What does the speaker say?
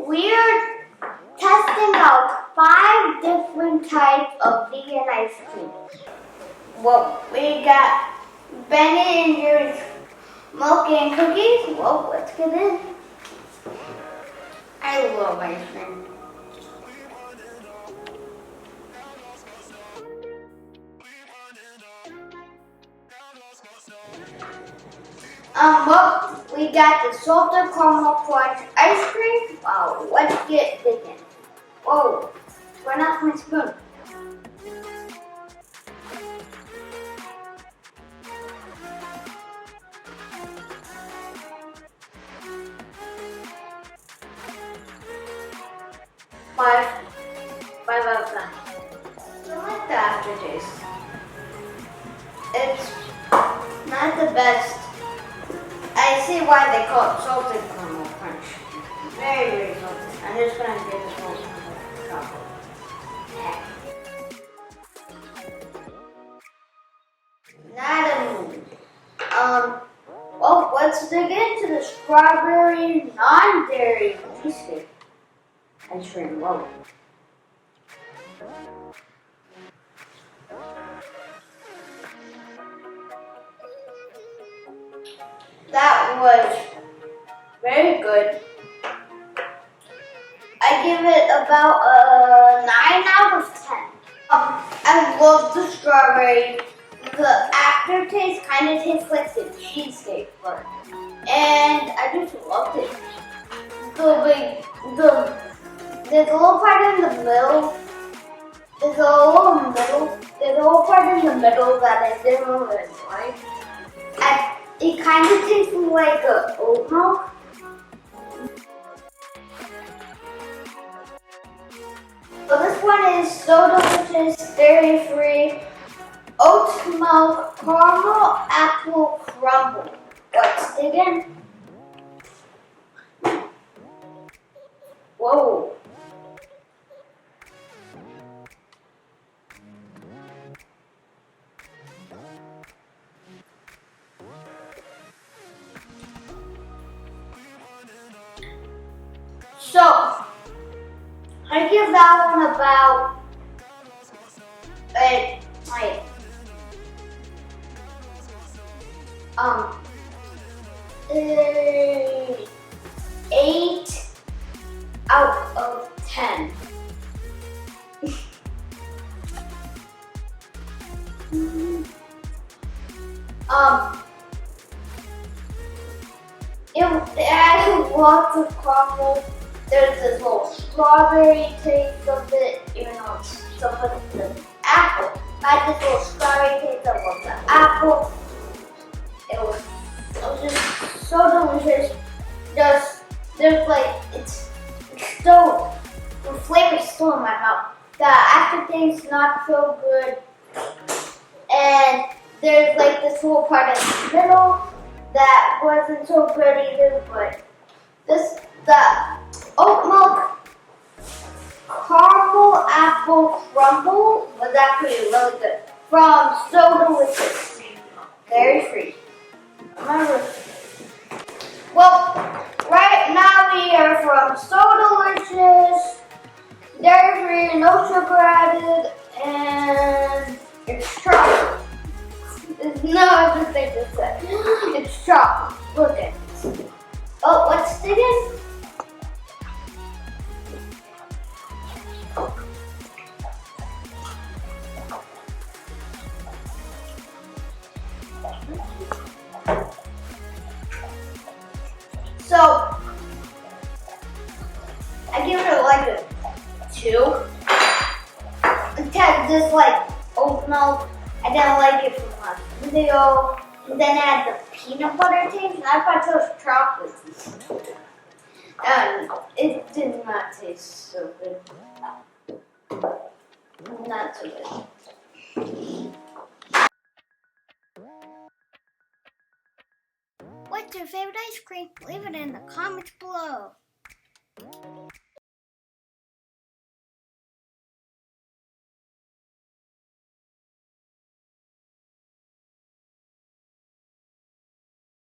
we're testing out 5 different types of vegan ice cream. Well, we got Ben and Jerry's milk and cookies. Well, let's get in. I love ice cream. Well, we got the salted caramel crunch ice cream. Wow, let's get digging. Whoa, turn off my spoon. Five out of 10. I don't like the aftertaste. It's not the best. I see why they call it salted caramel crunch. Very, very salty. I'm just gonna get this whole chocolate. Not a movie. Well, let's dig into the strawberry non-dairy cheesecake ice cream. Whoa. That was very good. I give it about a 9 out of 10. I love the strawberry. The aftertaste kind of tastes like the cheesecake part. And I just loved it. There's a little part in the middle. There's a little part in the middle that I didn't really like. It kind of tastes like oat milk. So this one is so delicious, dairy-free, oat milk, caramel apple crumble. Let's dig in. Whoa. So, I give that one about a 8 out of 10. It has lots of caramel. There's this little strawberry taste of it, even though it's somewhat of the apple. I had this little strawberry taste of the apple. It was just so delicious. There's like, it's still, the flavor's still in my mouth. The aftertaste not so good. And there's like this little part in the middle that wasn't so good either, but the oat milk caramel apple crumble was actually really good. From So Delicious. Dairy free. Well, right now we are from So Delicious, dairy free, no sugar added, and it's chocolate. There's no other thing to say. It's chocolate. Look at it. Oh, let's dig in. So, I give it like a 2. It had this like oat milk. I didn't like it from last video. And then it had the peanut butter taste. And I thought it was chocolate. And it did not taste so good. Not so good. What's your favorite ice cream? Leave it in the comments below.